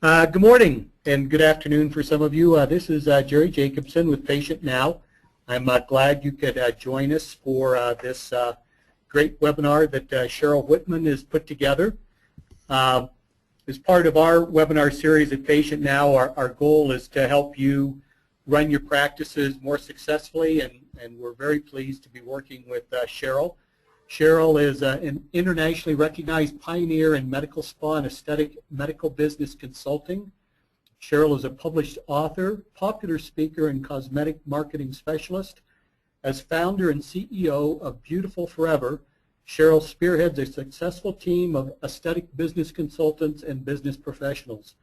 Good morning and good afternoon for some of you. This is Jerry Jacobson with Patient Now. I'm glad you could join us for this great webinar that Cheryl Whitman has put together. As part of our webinar series at Patient Now, our goal is to help you run your practices more successfully, and we're very pleased to be working with Cheryl. Cheryl is an internationally recognized pioneer in medical spa and aesthetic medical business consulting. Cheryl is a published author, popular speaker, and cosmetic marketing specialist. As founder and CEO of Beautiful Forever, Cheryl spearheads a successful team of aesthetic business consultants and business professionals.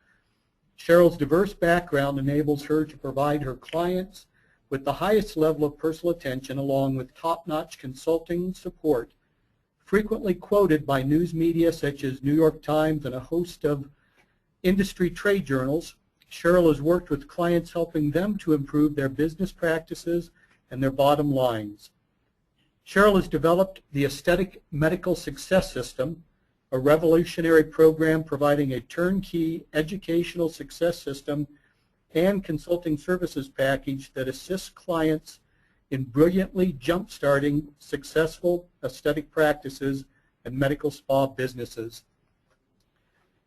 Cheryl's diverse background enables her to provide her clients with the highest level of personal attention along with top-notch consulting support. Frequently quoted by news media such as New York Times and a host of industry trade journals, Cheryl has worked with clients helping them to improve their business practices and their bottom lines. Cheryl has developed the Aesthetic Medical Success System, a revolutionary program providing a turnkey educational success system and consulting services package that assists clients in brilliantly jump-starting successful aesthetic practices and medical spa businesses.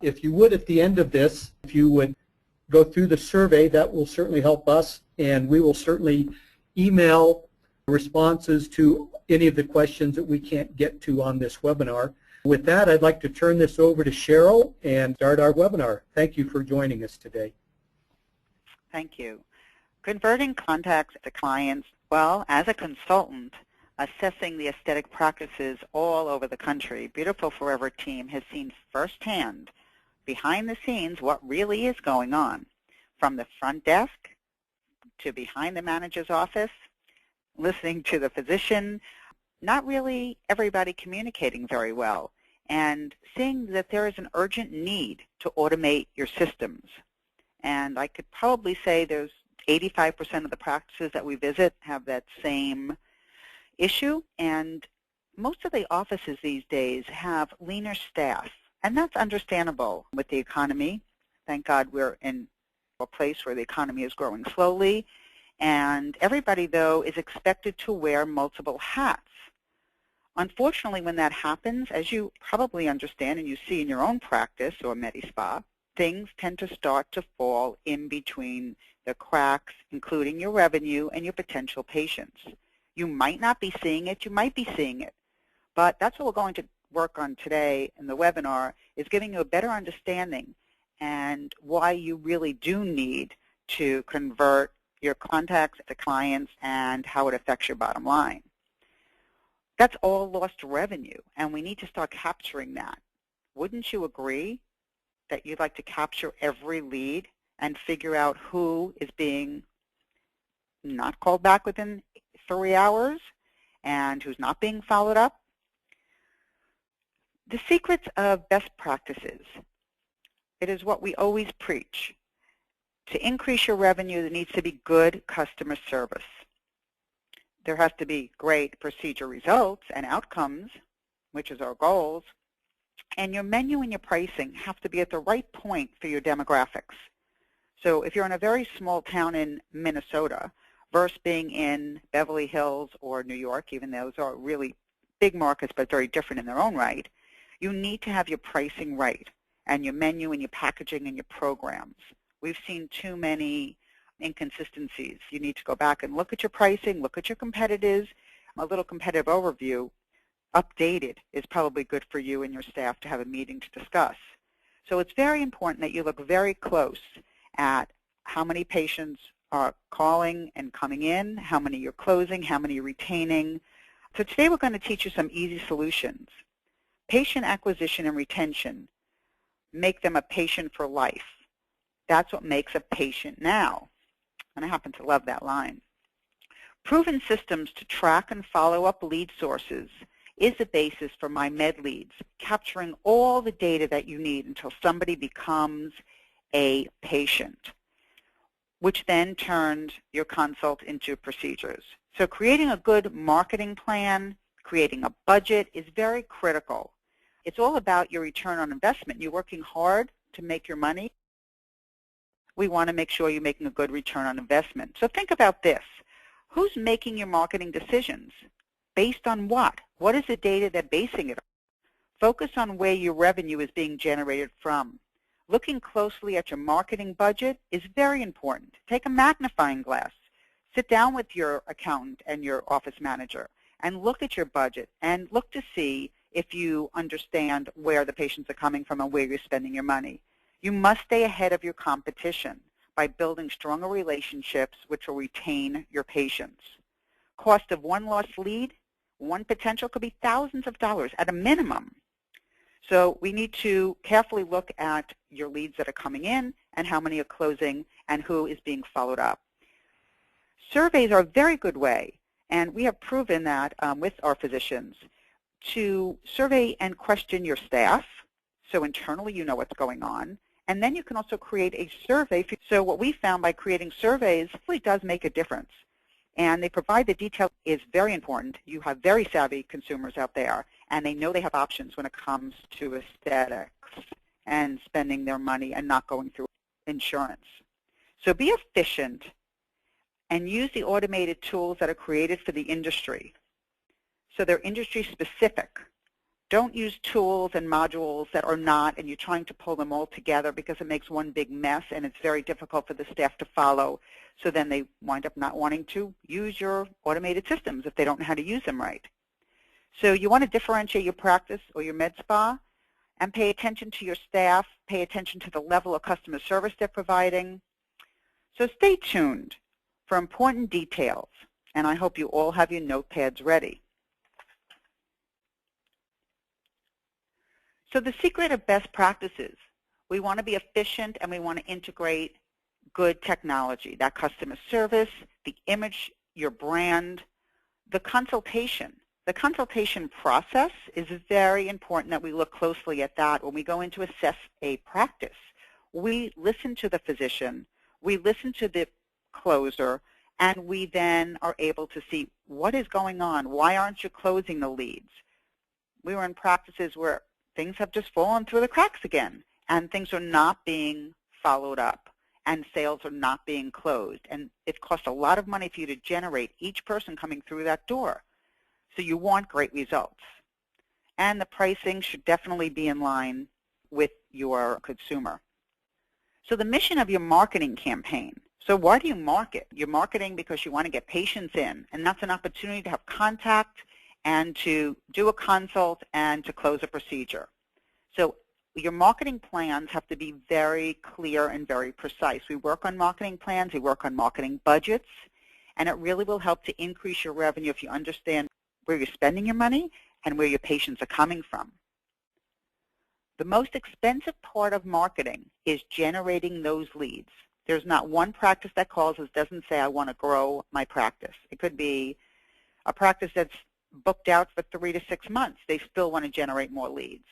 If you would, at the end of this, if you would go through the survey, that will certainly help us, and we will certainly email responses to any of the questions that we can't get to on this webinar. With that, I'd like to turn this over to Cheryl and start our webinar. Thank you for joining us today. Thank you. Converting contacts to clients, well, as a consultant, assessing the aesthetic practices all over the country, Beautiful Forever team has seen firsthand, behind the scenes, what really is going on, from the front desk to behind the manager's office, listening to the physician, not really everybody communicating very well, and seeing that there is an urgent need to automate your systems. And I could probably say there's 85% of the practices that we visit have that same issue, and most of the offices these days have leaner staff, and that's understandable with the economy. Thank God we're in a place where the economy is growing slowly, and everybody, though, is expected to wear multiple hats. Unfortunately, when that happens, as you probably understand and you see in your own practice or medspa, things tend to start to fall in between the cracks, including your revenue and your potential patients. You might not be seeing it, you might be seeing it, but that's what we're going to work on today in the webinar, is giving you a better understanding and why you really do need to convert your contacts to clients and how it affects your bottom line. That's all lost revenue, and we need to start capturing that. Wouldn't you agree that you'd like to capture every lead and figure out who is being not called back within 3 hours and who's not being followed up? The secrets of best practices. It is what we always preach. To increase your revenue, there needs to be good customer service. There has to be great procedure results and outcomes, which is our goals. And your menu and your pricing have to be at the right point for your demographics. So if you're in a very small town in Minnesota versus being in Beverly Hills or New York, even though those are really big markets but very different in their own right, you need to have your pricing right and your menu and your packaging and your programs. We've seen too many inconsistencies. You need to go back and look at your pricing, look at your competitors, a little competitive overview. Updated is probably good for you and your staff to have a meeting to discuss. So it's very important that you look very close at how many patients are calling and coming in, how many you're closing, how many you're retaining. So today we're going to teach you some easy solutions. Patient acquisition and retention. Make them a patient for life. That's what makes a patient now. And I happen to love that line. Proven systems to track and follow up lead sources is the basis for my med leads, capturing all the data that you need until somebody becomes a patient, which then turns your consult into procedures. So creating a good marketing plan, creating a budget is very critical. It's all about your return on investment. You're working hard to make your money. we want to make sure you're making a good return on investment. So think about this. Who's making your marketing decisions? Based on what? What is the data they're basing it on? Focus on where your revenue is being generated from. Looking closely at your marketing budget is very important. Take a magnifying glass. Sit down with your accountant and your office manager and look at your budget and look to see if you understand where the patients are coming from and where you're spending your money. You must stay ahead of your competition by building stronger relationships which will retain your patients. Cost of one lost lead, one potential could be thousands of dollars at a minimum. So we need to carefully look at your leads that are coming in and how many are closing and who is being followed up. Surveys are a very good way, and we have proven that with our physicians, to survey and question your staff, so internally you know what's going on, and then you can also create a survey. So what we found by creating surveys really does make a difference, and they provide the detail is very important. You have very savvy consumers out there, and they know they have options when it comes to aesthetics and spending their money and not going through insurance. So be efficient and use the automated tools that are created for the industry. So they're industry specific. Don't use tools and modules that are not, and you're trying to pull them all together because it makes one big mess and it's very difficult for the staff to follow. So then they wind up not wanting to use your automated systems if they don't know how to use them right. So you want to differentiate your practice or your med spa and pay attention to your staff, pay attention to the level of customer service they're providing. So stay tuned for important details, and I hope you all have your notepads ready. So the secret of best practices, we want to be efficient and we want to integrate good technology, that customer service, the image, your brand, the consultation. The consultation process is very important that we look closely at that when we go in to assess a practice. We listen to the physician, we listen to the closer, and we then are able to see what is going on. Why aren't you closing the leads? We were in practices where things have just fallen through the cracks again, and things are not being followed up, and sales are not being closed. And it costs a lot of money for you to generate each person coming through that door. So you want great results. And the pricing should definitely be in line with your consumer. So the mission of your marketing campaign. So why do you market? You're marketing because you want to get patients in, and that's an opportunity to have contact and to do a consult and to close a procedure. So your marketing plans have to be very clear and very precise. We work on marketing plans, we work on marketing budgets, and it really will help to increase your revenue if you understand where you're spending your money and where your patients are coming from. The most expensive part of marketing is generating those leads. There's not one practice that calls us doesn't say, I want to grow my practice. It could be a practice that's booked out for 3 to 6 months. They still want to generate more leads.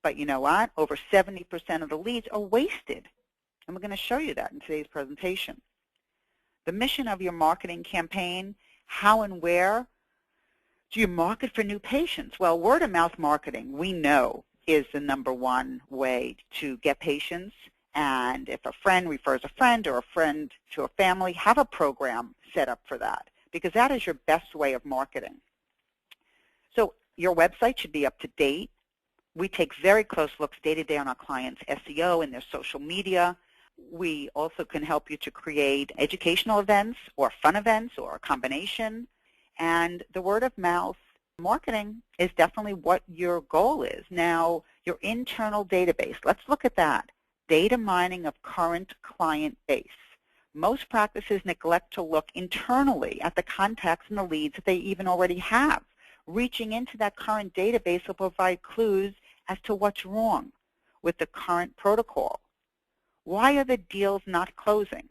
But you know what? Over 70% of the leads are wasted. And we're going to show you that in today's presentation. The mission of your marketing campaign, how and where do you market for new patients? Well, word-of-mouth marketing, we know, is the #1 way to get patients. And if a friend refers a friend or a friend to a family, have a program set up for that, because that is your best way of marketing. So your website should be up to date. We take very close looks day to day on our clients' SEO and their social media. We also can help you to create educational events or fun events or a combination. And the word-of-mouth marketing is definitely what your goal is. Now, your internal database, let's look at that. Data mining of current client base. Most practices neglect to look internally at the contacts and the leads that they even already have. Reaching into that current database will provide clues as to what's wrong with the current protocol. Why are the deals not closing?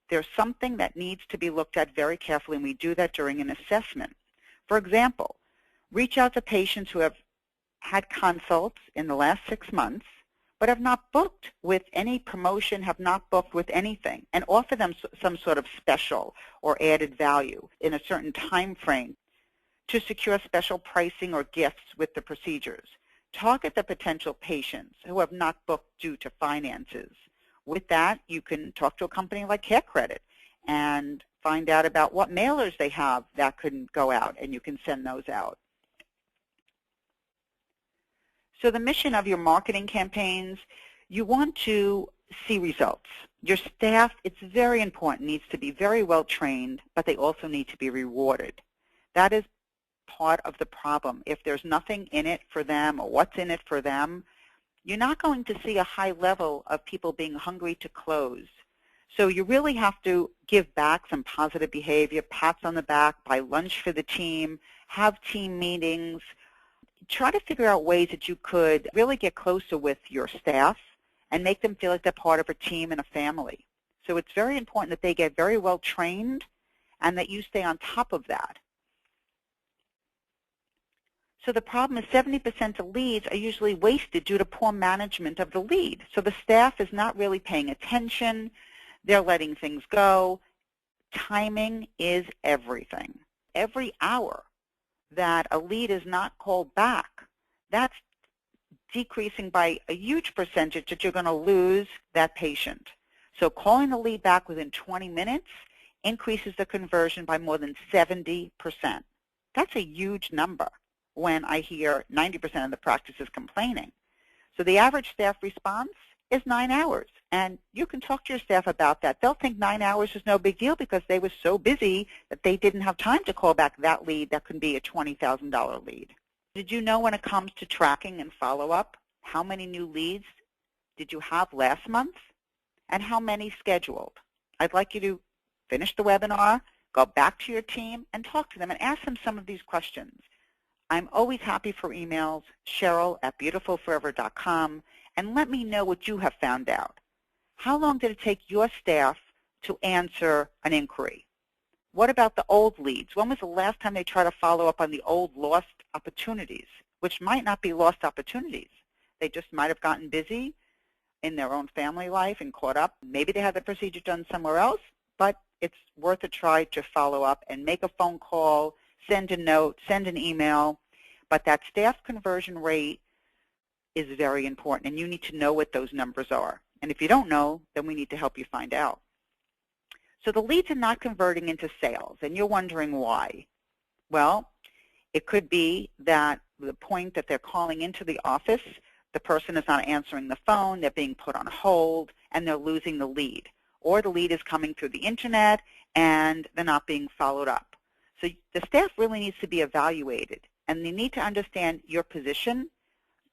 There's something that needs to be looked at very carefully, and we do that during an assessment. For example, reach out to patients who have had consults in the last 6 months, but have not booked with any promotion, have not booked with anything, and offer them some sort of special or added value in a certain time frame to secure special pricing or gifts with the procedures. Target the potential patients who have not booked due to finances. With that, you can talk to a company like Care Credit and find out about what mailers they have that could go out, and you can send those out. So the mission of your marketing campaigns, you want to see results. Your staff, it's very important, needs to be very well trained, but they also need to be rewarded. That is part of the problem. If there's nothing in it for them or what's in it for them, you're not going to see a high level of people being hungry to close. So you really have to give back some positive behavior, pats on the back, buy lunch for the team, have team meetings. Try to figure out ways that you could really get closer with your staff and make them feel like they're part of a team and a family. So it's very important that they get very well trained and that you stay on top of that. So the problem is 70% of leads are usually wasted due to poor management of the lead. So the staff is not really paying attention. They're letting things go. Timing is everything. Every hour that a lead is not called back, that's decreasing by a huge percentage that you're going to lose that patient. So calling the lead back within 20 minutes increases the conversion by more than 70%. That's a huge number when I hear 90% of the practices complaining. So the average staff response is 9 hours. And you can talk to your staff about that. They'll think 9 hours is no big deal because they were so busy that they didn't have time to call back that lead that could be a $20,000 lead. Did you know when it comes to tracking and follow-up, how many new leads did you have last month and how many scheduled? I'd like you to finish the webinar, go back to your team, and talk to them and ask them some of these questions. I'm always happy for emails, Cheryl@beautifulforever.com, and let me know what you have found out. How long did it take your staff to answer an inquiry? What about the old leads? When was the last time they tried to follow up on the old lost opportunities, which might not be lost opportunities? They just might have gotten busy in their own family life and caught up. Maybe they had the procedure done somewhere else, but it's worth a try to follow up and make a phone call, send a note, send an email. But that staff conversion rate is very important, and you need to know what those numbers are. And if you don't know, then we need to help you find out. So the leads are not converting into sales, and you're wondering why. Well, it could be that the point that they're calling into the office, the person is not answering the phone, they're being put on hold, and they're losing the lead. Or the lead is coming through the internet, and they're not being followed up. So the staff really needs to be evaluated, and they need to understand your position.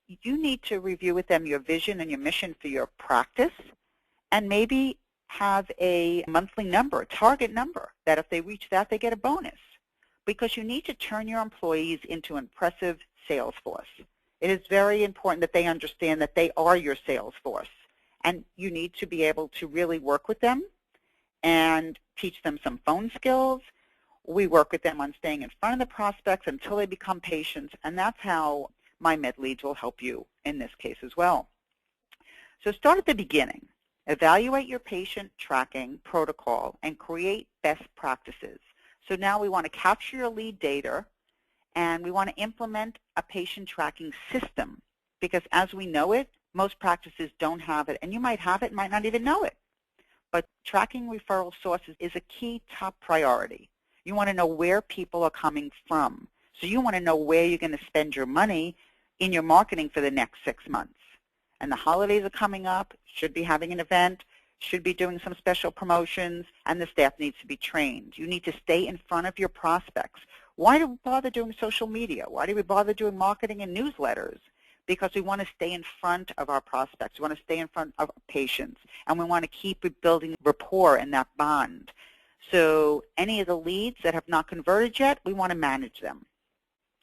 You need to review with them your vision and your mission for your practice, and maybe have a monthly number, a target number, that if they reach that, they get a bonus. Because you need to turn your employees into an impressive sales force. It is very important that they understand that they are your sales force, and you need to be able to really work with them and teach them some phone skills. We work with them on staying in front of the prospects until they become patients, and that's how my med leads will help you in this case as well. So start at the beginning. Evaluate your patient tracking protocol and create best practices. So now we want to capture your lead data, and we want to implement a patient tracking system, because as we know it, most practices don't have it, and you might have it and might not even know it. But tracking referral sources is a key top priority. You want to know where people are coming from. So you want to know where you're going to spend your money in your marketing for the next 6 months. And the holidays are coming up, should be having an event, should be doing some special promotions, and the staff needs to be trained. You need to stay in front of your prospects. Why do we bother doing social media? Why do we bother doing marketing and newsletters? Because we want to stay in front of our prospects. We want to stay in front of patients, and we want to keep building rapport and that bond. So any of the leads that have not converted yet, we want to manage them.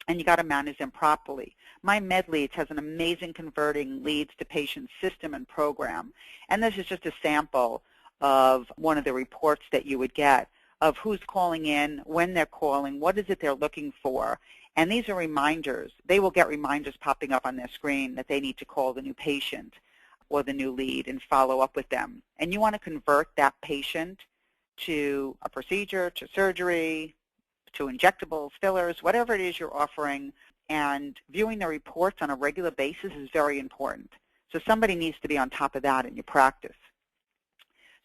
And you got to manage them properly. My Med Leads has an amazing converting leads to patient system and program. And this is just a sample of one of the reports that you would get of who's calling in, when they're calling, what is it they're looking for. And these are reminders. They will get reminders popping up on their screen that they need to call the new patient or the new lead and follow up with them. And you want to convert that patient to a procedure, to surgery, to injectables, fillers, whatever it is you're offering, and viewing the reports on a regular basis is very important. So somebody needs to be on top of that in your practice.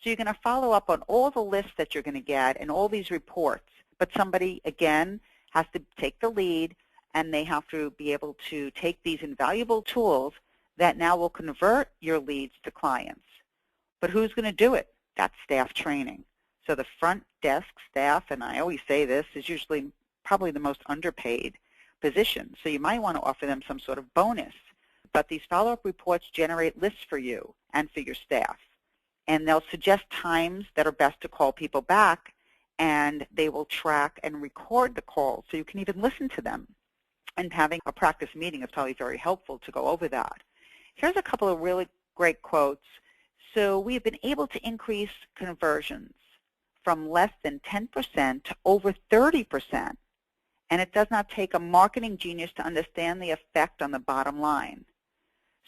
So you're going to follow up on all the lists that you're going to get and all these reports. But somebody, again, has to take the lead, and they have to be able to take these invaluable tools that now will convert your leads to clients. But who's going to do it? That's staff training. So the front desk staff, and I always say this, is usually probably the most underpaid position. So you might want to offer them some sort of bonus. But these follow-up reports generate lists for you and for your staff. And they'll suggest times that are best to call people back, and they will track and record the calls so you can even listen to them. And having a practice meeting is probably very helpful to go over that. Here's a couple of really great quotes. So we've been able to increase conversions from less than 10% to over 30%. And it does not take a marketing genius to understand the effect on the bottom line.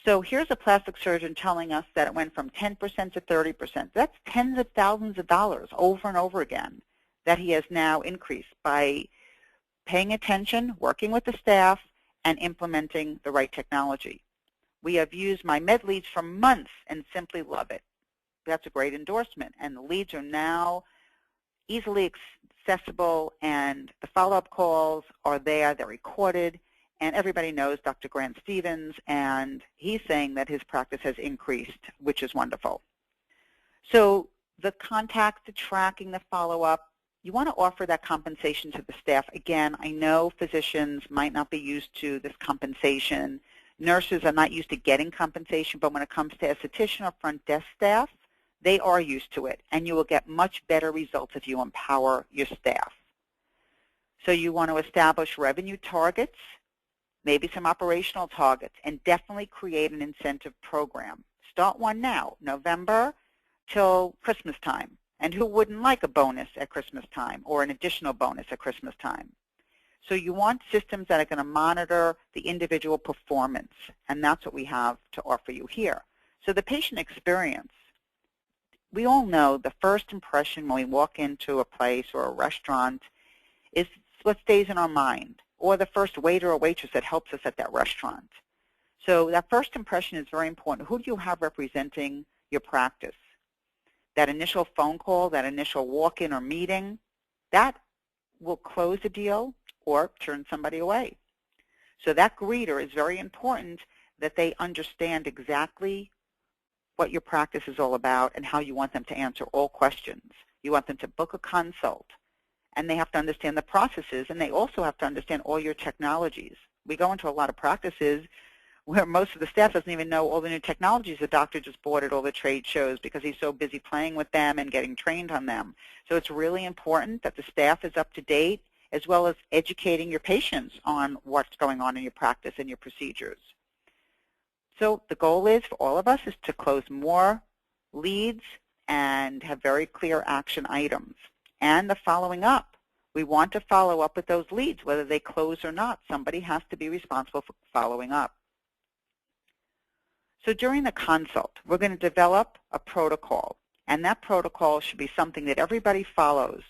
So here's a plastic surgeon telling us that it went from 10% to 30%. That's tens of thousands of dollars over and over again that he has now increased by paying attention, working with the staff, and implementing the right technology. We have used my med leads for months and simply love it. That's a great endorsement. And the leads are now easily accessible, and the follow-up calls are there. They're recorded. And everybody knows Dr. Grant Stevens, and he's saying that his practice has increased, which is wonderful. So the contact, the tracking, the follow-up, you want to offer that compensation to the staff. Again, I know physicians might not be used to this compensation. Nurses are not used to getting compensation, but when it comes to esthetician or front desk staff, they are used to it, and you will get much better results if you empower your staff. So you want to establish revenue targets, maybe some operational targets, and definitely create an incentive program. Start one now, November till Christmas time. And who wouldn't like a bonus at Christmas time or an additional bonus at Christmas time? So you want systems that are going to monitor the individual performance, and that's what we have to offer you here. So the patient experience, we all know the first impression when we walk into a place or a restaurant is what stays in our mind, or the first waiter or waitress that helps us at that restaurant. So that first impression is very important. Who do you have representing your practice? That initial phone call, that initial walk-in or meeting, that will close a deal or turn somebody away. So that greeter is very important, that they understand exactly what your practice is all about and how you want them to answer all questions. You want them to book a consult, and they have to understand the processes, and they also have to understand all your technologies. We go into a lot of practices where most of the staff doesn't even know all the new technologies the doctor just bought at all the trade shows because he's so busy playing with them and getting trained on them. So it's really important that the staff is up to date, as well as educating your patients on what's going on in your practice and your procedures. So the goal is for all of us is to close more leads and have very clear action items. And the following up. We want to follow up with those leads, whether they close or not. Somebody has to be responsible for following up. So during the consult, we're going to develop a protocol, and that protocol should be something that everybody follows.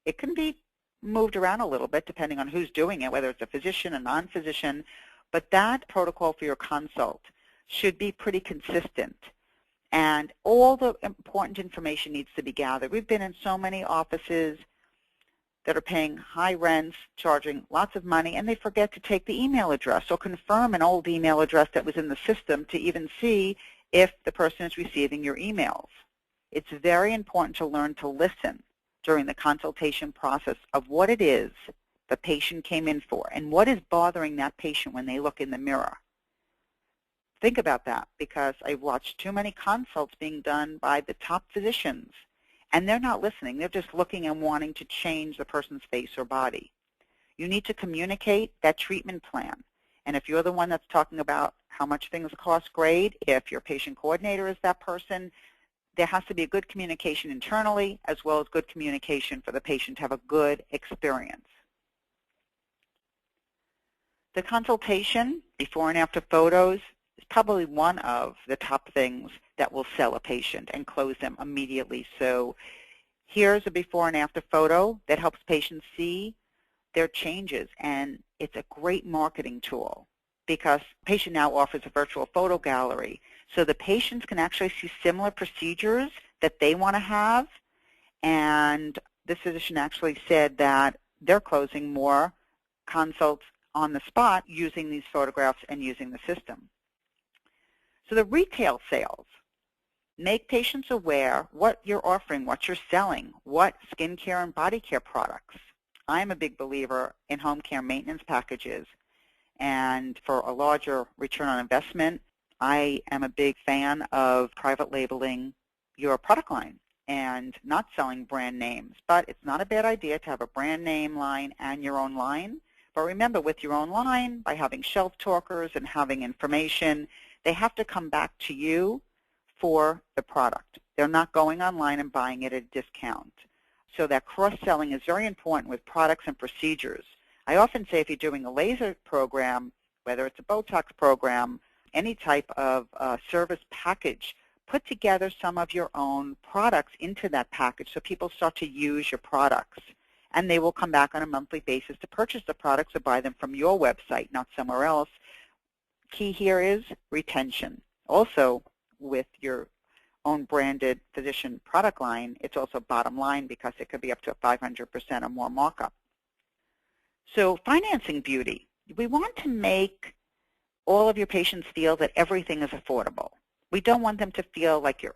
It can be moved around a little bit depending on who's doing it, whether it's a physician, a non-physician, but that protocol for your consult should be pretty consistent. And all the important information needs to be gathered. We've been in so many offices that are paying high rents, charging lots of money, and they forget to take the email address or confirm an old email address that was in the system to even see if the person is receiving your emails. It's very important to learn to listen during the consultation process of what it is the patient came in for and what is bothering that patient when they look in the mirror. Think about that, because I've watched too many consults being done by the top physicians, and they're not listening. They're just looking and wanting to change the person's face or body. You need to communicate that treatment plan. And if you're the one that's talking about how much things cost, great. If your patient coordinator is that person, there has to be a good communication internally as well as good communication for the patient to have a good experience. The consultation, before and after photos, is probably one of the top things that will sell a patient and close them immediately. So here's a before and after photo that helps patients see their changes, and it's a great marketing tool because the patient now offers a virtual photo gallery. So the patients can actually see similar procedures that they want to have. And this physician actually said that they're closing more consults on the spot using these photographs and using the system. So the retail sales, make patients aware what you're offering, what you're selling, what skincare and body care products. I'm a big believer in home care maintenance packages, and for a larger return on investment, I am a big fan of private labeling your product line and not selling brand names. But it's not a bad idea to have a brand name line and your own line. But remember, with your own line, by having shelf talkers and having information, they have to come back to you for the product. They're not going online and buying it at a discount. So that cross-selling is very important with products and procedures. I often say if you're doing a laser program, whether it's a Botox program, any type of service package, put together some of your own products into that package so people start to use your products. And they will come back on a monthly basis to purchase the products or buy them from your website, not somewhere else. Key here is retention. Also, with your own branded physician product line, it's also bottom line because it could be up to a 500% or more markup. So financing beauty. We want to make all of your patients feel that everything is affordable. We don't want them to feel like you're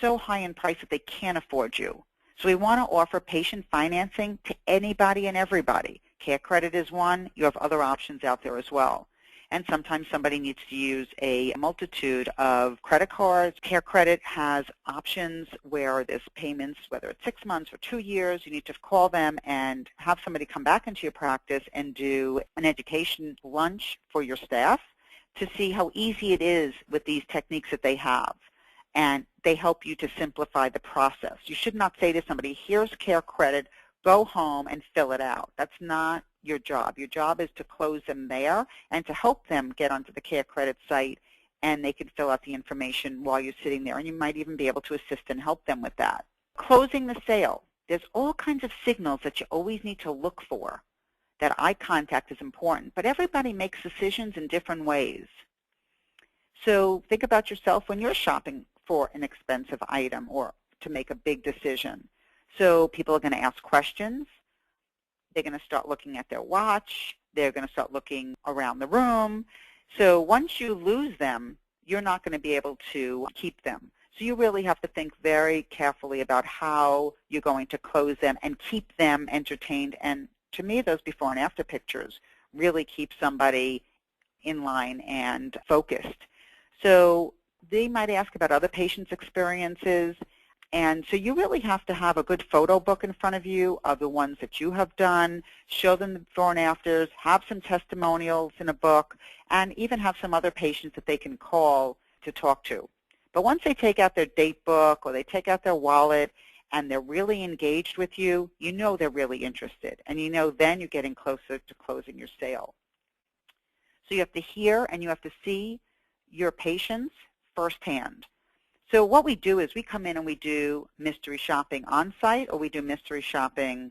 so high in price that they can't afford you. So we want to offer patient financing to anybody and everybody. Care Credit is one. You have other options out there as well. And sometimes somebody needs to use a multitude of credit cards. Care Credit has options where there's payments, whether it's 6 months or 2 years. You need to call them and have somebody come back into your practice and do an education lunch for your staff to see how easy it is with these techniques that they have. And they help you to simplify the process. You should not say to somebody, here's Care Credit, go home and fill it out. That's not your job. Your job is to close them there and to help them get onto the Care Credit site, and they can fill out the information while you're sitting there, and you might even be able to assist and help them with that. Closing the sale. There's all kinds of signals that you always need to look for. That eye contact is important, but everybody makes decisions in different ways. So think about yourself when you're shopping for an expensive item or to make a big decision. So people are going to ask questions. They're going to start looking at their watch. They're going to start looking around the room. So once you lose them, you're not going to be able to keep them. So you really have to think very carefully about how you're going to close them and keep them entertained. And to me, those before and after pictures really keep somebody in line and focused. So they might ask about other patients' experiences. And so you really have to have a good photo book in front of you of the ones that you have done, show them the before and afters, have some testimonials in a book, and even have some other patients that they can call to talk to. But once they take out their date book or they take out their wallet and they're really engaged with you, you know they're really interested. And you know then you're getting closer to closing your sale. So you have to hear and you have to see your patients firsthand. So what we do is we come in and we do mystery shopping on-site, or we do mystery shopping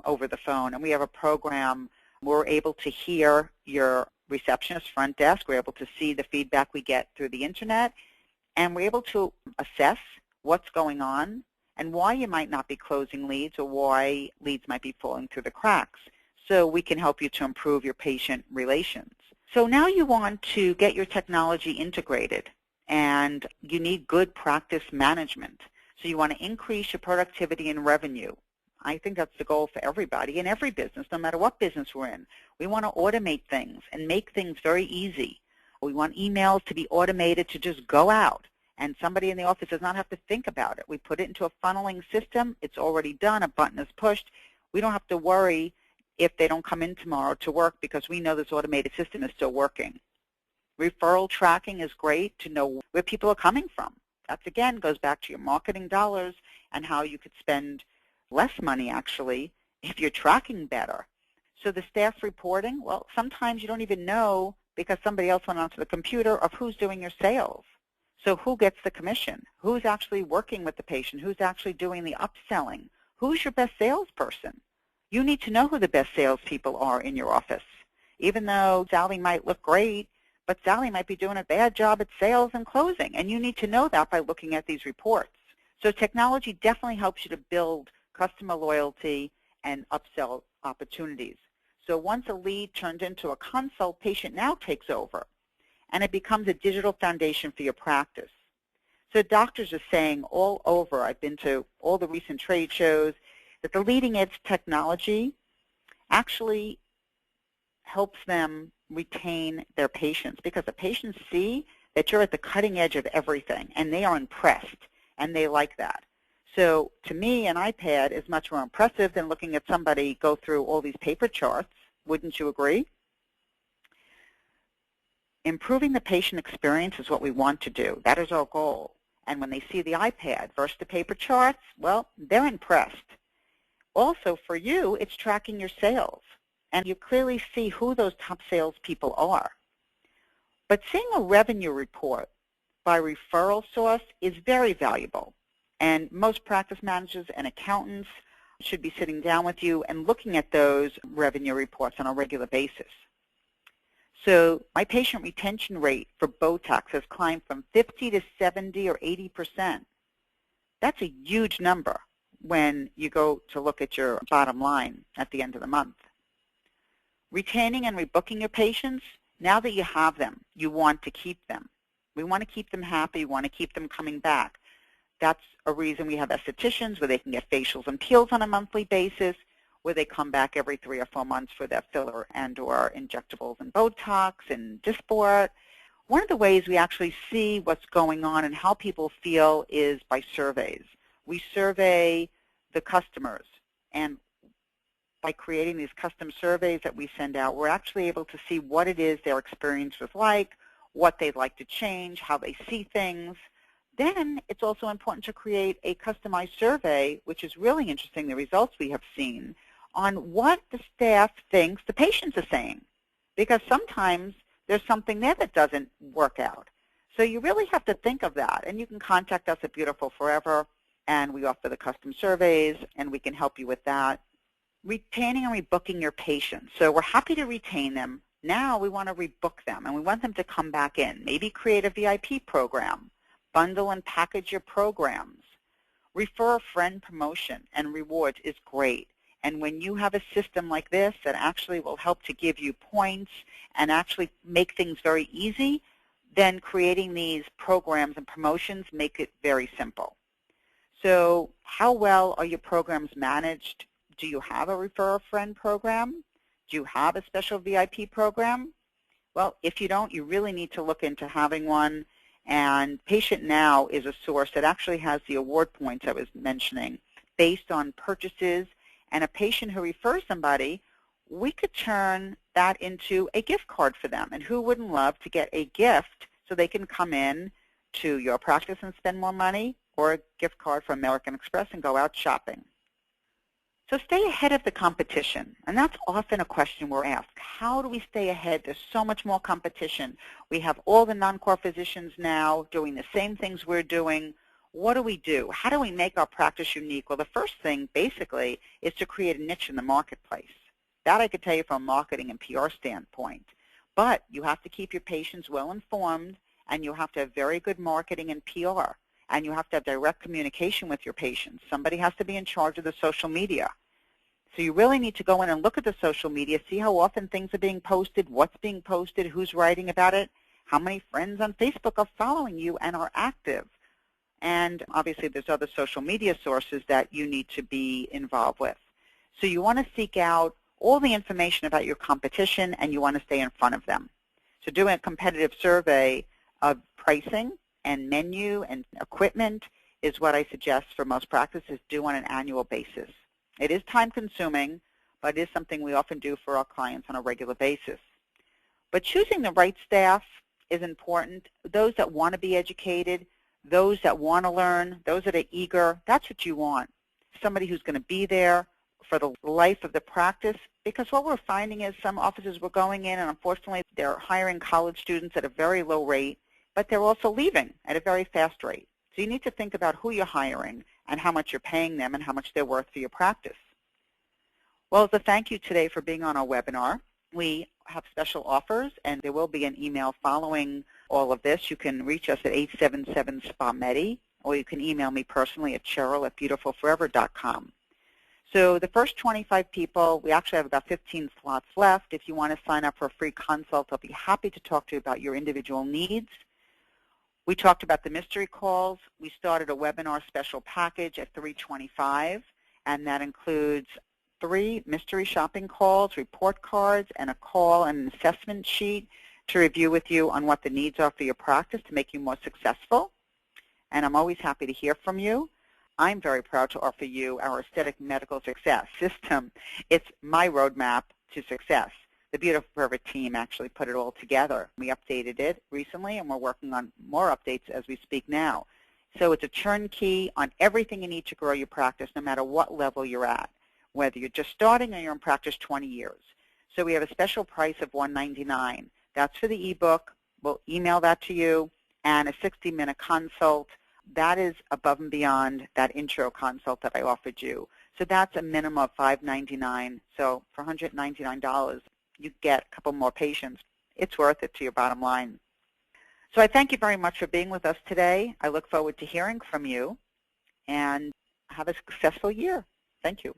over the phone. And we have a program where we're able to hear your receptionist front desk. We're able to see the feedback we get through the Internet. And we're able to assess what's going on and why you might not be closing leads or why leads might be falling through the cracks. So we can help you to improve your patient relations. So now you want to get your technology integrated. And you need good practice management. So you want to increase your productivity and revenue. I think that's the goal for everybody in every business, no matter what business we're in. We want to automate things and make things very easy. We want emails to be automated to just go out, and somebody in the office does not have to think about it. We put it into a funneling system. It's already done. A button is pushed. We don't have to worry if they don't come in tomorrow to work because we know this automated system is still working. Referral tracking is great to know where people are coming from. That, again, goes back to your marketing dollars and how you could spend less money, actually, if you're tracking better. So the staff reporting, well, sometimes you don't even know because somebody else went onto the computer of who's doing your sales. So who gets the commission? Who's actually working with the patient? Who's actually doing the upselling? Who's your best salesperson? You need to know who the best salespeople are in your office. Even though Sally might look great, but Sally might be doing a bad job at sales and closing, and you need to know that by looking at these reports. So technology definitely helps you to build customer loyalty and upsell opportunities. So once a lead turns into a consult, Patient Now takes over, and it becomes a digital foundation for your practice. So doctors are saying all over, I've been to all the recent trade shows, that the leading edge technology actually helps them retain their patients, because the patients see that you're at the cutting edge of everything, and they are impressed, and they like that. So to me, an iPad is much more impressive than looking at somebody go through all these paper charts. Wouldn't you agree? Improving the patient experience is what we want to do. That is our goal. And when they see the iPad versus the paper charts, well, they're impressed. Also, for you, it's tracking your sales, and you clearly see who those top salespeople are. But seeing a revenue report by referral source is very valuable, and most practice managers and accountants should be sitting down with you and looking at those revenue reports on a regular basis. So my patient retention rate for Botox has climbed from 50 to 70 or 80%. That's a huge number when you go to look at your bottom line at the end of the month. Retaining and rebooking your patients, now that you have them, you want to keep them. We want to keep them happy. We want to keep them coming back. That's a reason we have estheticians where they can get facials and peels on a monthly basis, where they come back every 3 or 4 months for their filler and or injectables and Botox and Dysport. One of the ways we actually see what's going on and how people feel is by surveys. We survey the customers, and by creating these custom surveys that we send out, we're actually able to see what it is their experience was like, what they'd like to change, how they see things. Then it's also important to create a customized survey, which is really interesting, the results we have seen, on what the staff thinks the patients are saying. Because sometimes there's something there that doesn't work out. So you really have to think of that. And you can contact us at Beautiful Forever, and we offer the custom surveys, and we can help you with that. Retaining and rebooking your patients. So we're happy to retain them. Now we want to rebook them, and we want them to come back in. Maybe create a VIP program. Bundle and package your programs. Refer a friend promotion and rewards is great. And when you have a system like this that actually will help to give you points and actually make things very easy, then creating these programs and promotions make it very simple. So how well are your programs managed? Do you have a refer a friend program? Do you have a special VIP program? Well, if you don't, you really need to look into having one. And Patient Now is a source that actually has the award points I was mentioning based on purchases. And a patient who refers somebody, we could turn that into a gift card for them. And who wouldn't love to get a gift so they can come in to your practice and spend more money, or a gift card for American Express and go out shopping? So stay ahead of the competition, and that's often a question we're asked. How do we stay ahead? There's so much more competition. We have all the non-core physicians now doing the same things we're doing. What do we do? How do we make our practice unique? Well, the first thing, basically, is to create a niche in the marketplace. That I could tell you from a marketing and PR standpoint. But you have to keep your patients well informed, and you have to have very good marketing and PR. And you have to have direct communication with your patients. Somebody has to be in charge of the social media. So you really need to go in and look at the social media, see how often things are being posted, what's being posted, who's writing about it, how many friends on Facebook are following you and are active. And obviously there's other social media sources that you need to be involved with. So you want to seek out all the information about your competition, and you want to stay in front of them. So doing a competitive survey of pricing and menu and equipment is what I suggest for most practices do on an annual basis. It is time-consuming, but it is something we often do for our clients on a regular basis. But choosing the right staff is important. Those that want to be educated, those that want to learn, those that are eager, that's what you want. Somebody who's going to be there for the life of the practice, because what we're finding is some offices we're going in, and unfortunately they're hiring college students at a very low rate, but they're also leaving at a very fast rate. So you need to think about who you're hiring and how much you're paying them and how much they're worth for your practice. Well, as a thank you today for being on our webinar, we have special offers, and there will be an email following all of this. You can reach us at 877-SPA-MEDI, or you can email me personally at cheryl@beautifulforever.com. So the first 25 people, we actually have about 15 slots left. If you want to sign up for a free consult, I'll be happy to talk to you about your individual needs. We talked about the mystery calls. We started a webinar special package at $325, and that includes 3 mystery shopping calls, report cards, and a call and an assessment sheet to review with you on what the needs are for your practice to make you more successful. And I'm always happy to hear from you. I'm very proud to offer you our aesthetic medical success system. It's my roadmap to success. The Beautiful Forever team actually put it all together. We updated it recently, and we're working on more updates as we speak now. So it's a turnkey on everything you need to grow your practice, no matter what level you're at, whether you're just starting or you're in practice 20 years. So we have a special price of $199. That's for the ebook. We'll email that to you, and a 60-minute consult. That is above and beyond that intro consult that I offered you. So that's a minimum of $599. So for $199, you get a couple more patients. It's worth it to your bottom line. So I thank you very much for being with us today. I look forward to hearing from you, and have a successful year. Thank you.